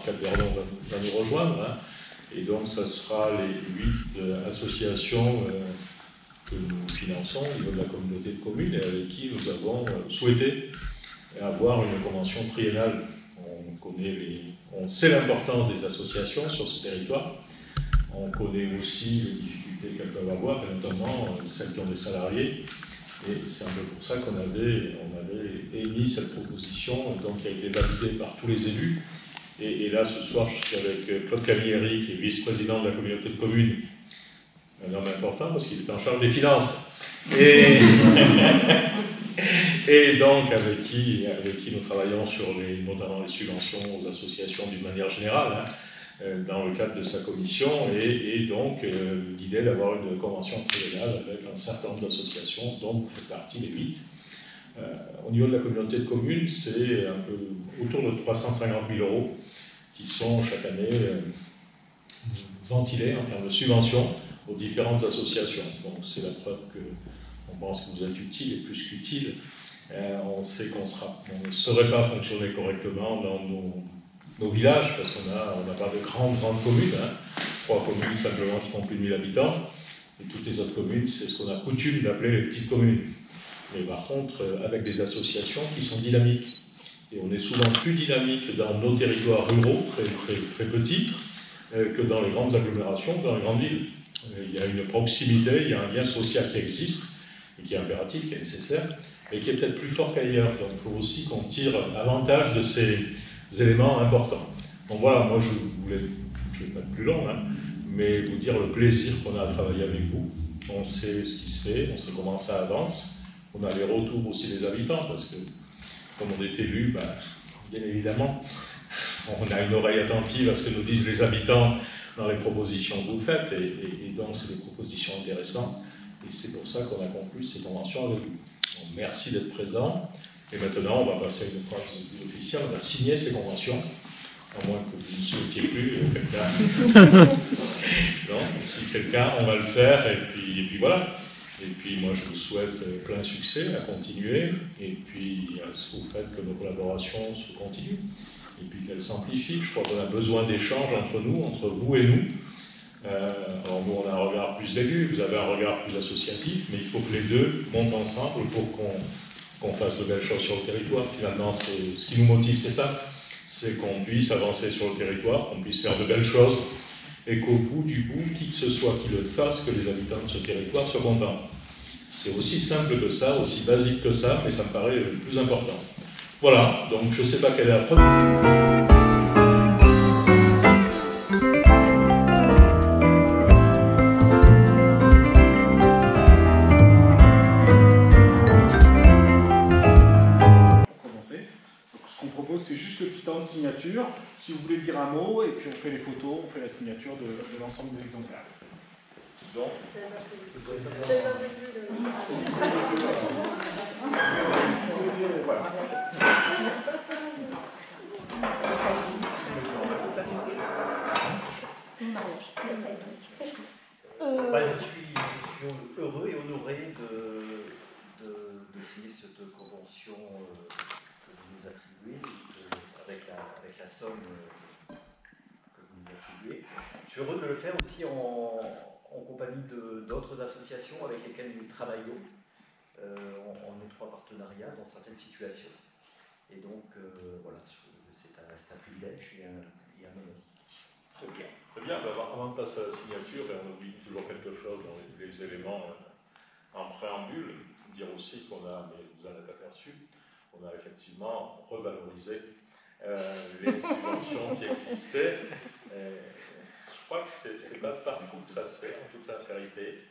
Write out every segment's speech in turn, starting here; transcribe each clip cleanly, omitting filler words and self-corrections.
Cap Verdon va nous rejoindre, hein. Et donc ça sera les 8 associations que nous finançons au niveau de la communauté de communes et avec qui nous avons souhaité avoir une convention triennale. On sait l'importance des associations sur ce territoire, on connaît aussi les difficultés qu'elles peuvent avoir, et notamment celles qui ont des salariés, et c'est un peu pour ça qu'on avait émis cette proposition, donc qui a été validée par tous les élus. Et là, ce soir, je suis avec Claude Camilleri, qui est vice-président de la communauté de communes, un homme important parce qu'il est en charge des finances. Et donc, avec qui nous travaillons sur notamment les subventions aux associations d'une manière générale, hein, dans le cadre de sa commission, et donc l'idée d'avoir une convention triennale avec un certain nombre d'associations, dont vous faites partie, les 8. Au niveau de la communauté de communes, c'est un peu autour de 350 000 € qui sont chaque année ventilés en termes de subventions aux différentes associations. Donc c'est la preuve qu'on pense que vous êtes utile et plus qu'utile. On sait qu'on ne saurait pas fonctionner correctement dans nos villages, parce qu'on n'a pas de grandes communes, hein. 3 communes simplement qui font plus de 1000 habitants, et toutes les autres communes, c'est ce qu'on a coutume d'appeler les petites communes. Mais par contre, avec des associations qui sont dynamiques. Et on est souvent plus dynamique dans nos territoires ruraux, très petits, que dans les grandes agglomérations, dans les grandes villes. Il y a une proximité, il y a un lien social qui existe, et qui est impératif, qui est nécessaire, mais qui est peut-être plus fort qu'ailleurs. Donc il faut aussi qu'on tire avantage de ces éléments importants. Donc voilà, moi je ne vais pas être plus long, hein, mais vous dire le plaisir qu'on a à travailler avec vous. On sait ce qui se fait, on sait comment ça avance. On a les retours aussi des habitants, parce que comme on est élu, bien évidemment, on a une oreille attentive à ce que nous disent les habitants dans les propositions que vous faites, et donc c'est des propositions intéressantes, et c'est pour ça qu'on a conclu ces conventions avec vous. Donc, merci d'être présent, et maintenant on va passer à une phase plus officielle, on va signer ces conventions, à moins que vous ne souhaitiez plus, auquel cas. Donc, si c'est le cas, on va le faire, et puis voilà. Et puis moi je vous souhaite plein succès à continuer, et puis à ce que vous faites que nos collaborations se continuent, et puis qu'elles s'amplifient. Je crois qu'on a besoin d'échanges entre vous et nous. Alors nous on a un regard plus aigu, vous avez un regard plus associatif, mais il faut que les deux montent ensemble pour qu'on fasse de belles choses sur le territoire. Finalement, ce qui nous motive, c'est ça, c'est qu'on puisse avancer sur le territoire, qu'on puisse faire de belles choses, et qu'au bout du bout, qui que ce soit qui le fasse, que les habitants de ce territoire soient contents. C'est aussi simple que ça, aussi basique que ça, mais ça me paraît le plus important. Voilà, donc je ne sais pas quelle est la première. C'est juste le petit temps de signature. Si vous voulez dire un mot, et puis on fait les photos, on fait la signature de l'ensemble des exemplaires. Donc, voilà. Je suis heureux et honoré de signer cette convention que vous nous attribuez, avec la somme que vous nous attribuez. Je suis heureux de le faire aussi en compagnie d'autres associations avec lesquelles nous travaillons en étroit partenariat dans certaines situations. Et donc, voilà, c'est un privilège et un honneur. Très bien. Très bien. Avant de passer à la signature, on oublie toujours quelque chose dans les éléments en préambule. Dire aussi qu'on a, mais vous en êtes aperçu, on a effectivement revalorisé les subventions qui existaient. Je crois que c'est pas partout que ça se fait, en toute sincérité,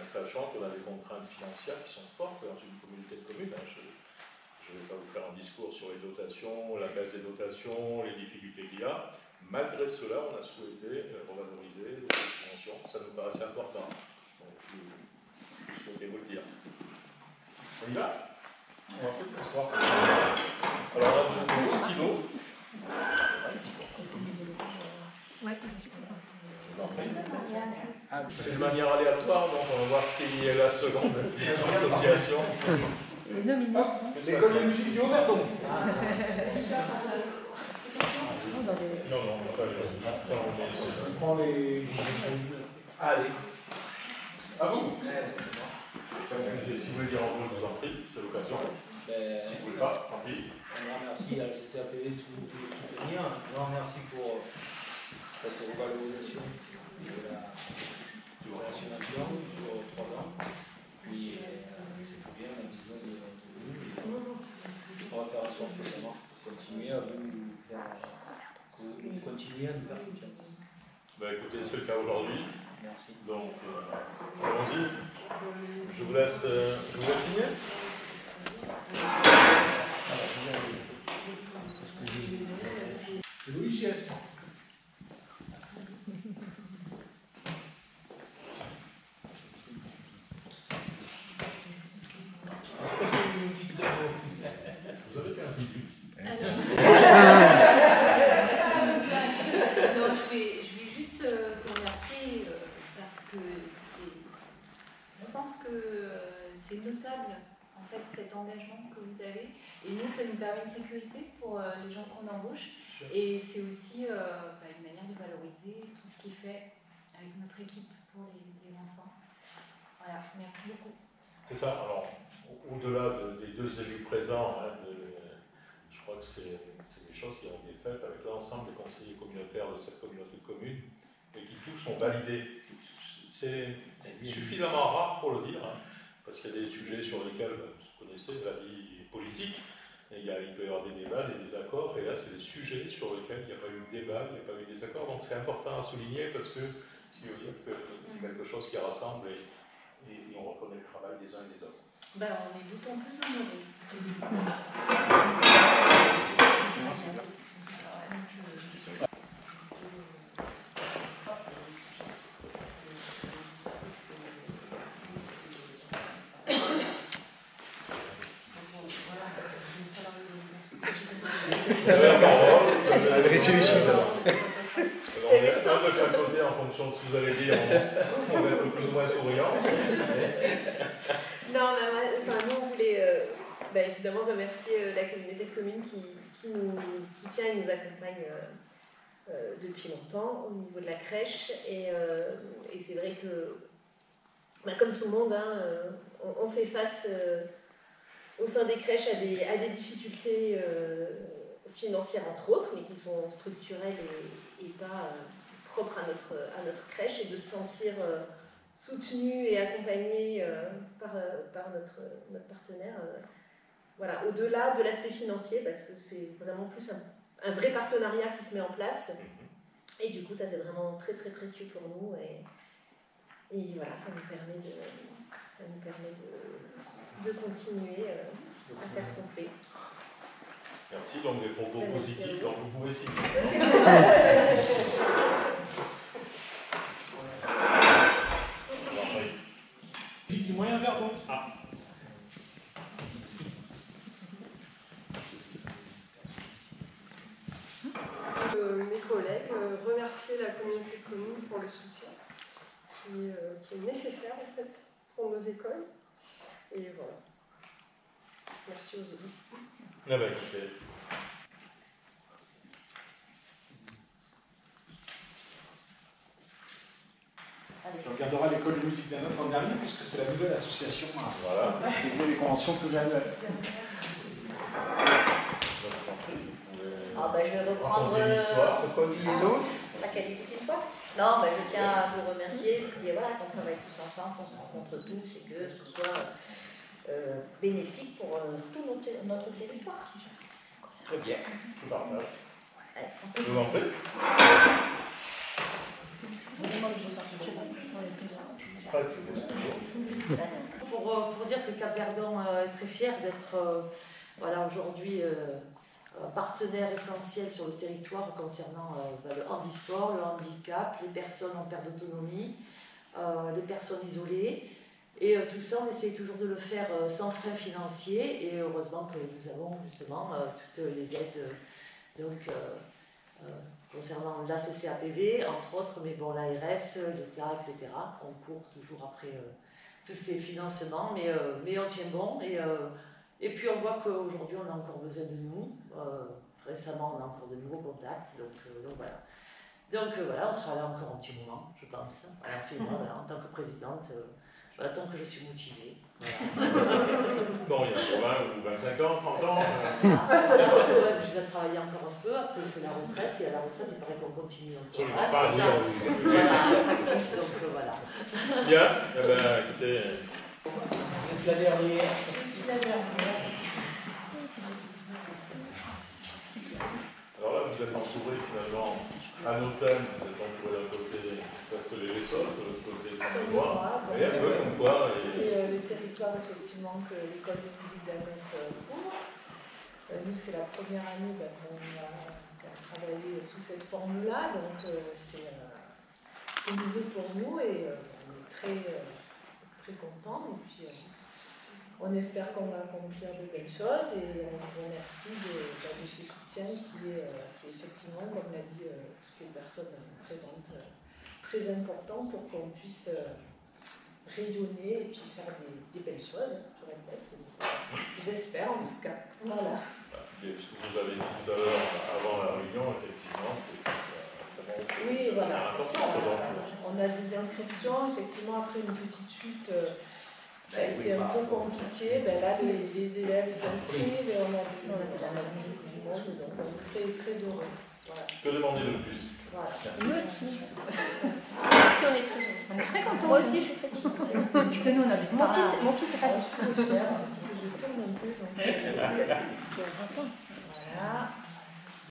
sachant qu'on a des contraintes financières qui sont fortes dans une communauté de communes. Je ne vais pas vous faire un discours sur les dotations, la baisse des dotations, les difficultés qu'il y a. Malgré cela, on a souhaité revaloriser les subventions. Ça nous paraissait important. Donc, je souhaitais vous le dire. On y va? On va peut-être s'asseoir. Alors, on a de nouveaux stylos. C'est super. Ouais, c'est de manière aléatoire, donc on va voir qui est la seconde association. Les nominés. C'est comme la musique du Robert. Non, non, on va pas les... Je prends les... Allez. Ah bon? Si vous voulez dire en gros, je vous en prie, c'est l'occasion. Si vous voulez pas, tant pis. On remercie la CCAPV de tout le soutenir. On remercie pour cette revalorisation de la nation sur 3 ans. Puis c'est tout bien, on a besoin de vous. On va faire en sorte que ça marche. Continuer à vous faire continuer à nous faire confiance. Ben, écoutez, c'est le cas aujourd'hui. Merci. Donc, allons-y. Je vous laisse signer. C'est Louis Gies. Vous avez fait un sneak. Non, je vais juste vous remercier parce que je pense que c'est notable en fait cet engagement que vous avez. Et nous, ça nous permet une sécurité pour les gens qu'on embauche. Et c'est aussi une manière de valoriser tout ce qui est fait avec notre équipe pour les enfants. Voilà, merci beaucoup. C'est ça. Alors, au-delà des deux élus présents, je crois que c'est des choses qui ont été faites avec l'ensemble des conseillers communautaires de cette communauté de communes et qui tous sont validés. C'est suffisamment rare pour le dire, parce qu'il y a des sujets sur lesquels vous connaissez la vie politique, et il peut y avoir des débats, des désaccords, et là c'est des sujets sur lesquels il n'y a pas eu de débat, il n'y a pas eu de désaccord, donc c'est important à souligner parce que ce qui veut dire que c'est quelque chose qui rassemble et on reconnaît le travail des uns et des autres. Ben, on est d'autant plus honorés. Réfléchis alors. On est un de chaque côté en fonction de ce que vous allez dire, on va être plus ou moins souriant. Non, nous on voulait évidemment remercier la communauté de communes qui nous soutient et nous accompagne depuis longtemps au niveau de la crèche. Et c'est vrai que, comme tout le monde, on fait face au sein des crèches à des difficultés financières entre autres, mais qui sont structurelles et pas propres à notre crèche, et de se sentir soutenu et accompagné par notre partenaire. Voilà, au-delà de l'aspect financier, parce que c'est vraiment plus un vrai partenariat qui se met en place. Et du coup, ça c'est vraiment très très précieux pour nous. Et voilà, ça nous permet de continuer à faire ce qu'on fait. Merci, donc des propos positifs, donc vous pouvez signer. Du moyen verbal. Ah. Mes collègues, remercier la communauté de communes pour le soutien qui est nécessaire en fait pour nos écoles. Et voilà. Merci aux autres. Ah ben, écoutez. Tu regarderas l'école de musique d'un autre en dernier, puisque c'est la nouvelle association Voilà. des conventions pluriannuelles. Je vais reprendre la qualité d'une fois. Non, je tiens à vous remercier, et voilà, qu'on travaille tous ensemble, qu'on se rencontre tous et que ce soit bénéfique pour tout notre territoire. Très bien, je partage. Allez, Je vous en prie. Pour dire que Cap-Verdon est très fier d'être aujourd'hui partenaire essentiel sur le territoire concernant le handisport, le handicap, les personnes en perte d'autonomie, les personnes isolées. Et tout ça, on essaie toujours de le faire sans frein financier. Et heureusement que nous avons justement toutes les aides concernant la CCAPV, entre autres, mais bon, l'ARS, l'État, etc. On court toujours après tous ces financements, mais on tient bon. Et puis on voit qu'aujourd'hui, on a encore besoin de nous. récemment, on a encore de nouveaux contacts, donc voilà. Donc voilà, on sera là encore un petit moment, je pense. Voilà, voilà, en tant que présidente, voilà, tant que je suis motivée. Voilà. Bon, il y a 20 ou 25 ans, 30 ans. Je vais travailler encore un peu, après c'est la retraite, et à la retraite, il paraît qu'on continue encore. Absolument pas, voilà, attractif, donc voilà. Bien, eh bien, écoutez. La dernière. Alors là, vous êtes entouré finalement à nos thèmes, vous êtes entouré d'un côté presque les Essonnes, de l'autre côté Saint-Benoît. Et un peu comme quoi. C'est le territoire effectivement que l'école de musique d'Annette couvre. Nous, c'est la première année qu'on a travaillé sous cette forme-là, donc c'est nouveau pour nous et on est très contents. Et puis, on espère qu'on va accomplir de belles choses et on vous remercie de ce soutien qui est effectivement, comme l'a dit toutes les personnes présentes, très important pour qu'on puisse rayonner et puis faire des belles choses, je répète. J'espère en tout cas. Voilà. Ce que vous avez dit tout à l'heure avant la réunion, effectivement, c'est oui, voilà, c'est ça. On a des inscriptions, effectivement, après une petite chute. C'est un peu compliqué, là les élèves s'inscrivent et on a du monde, donc on est très heureux. Voilà. Que demander de plus? Voilà. Nous aussi. Nous aussi, on est très contents. Moi aussi, je suis très contente. Parce que nous, on a mon fils est pas du tout. Je tourne un peu. Voilà.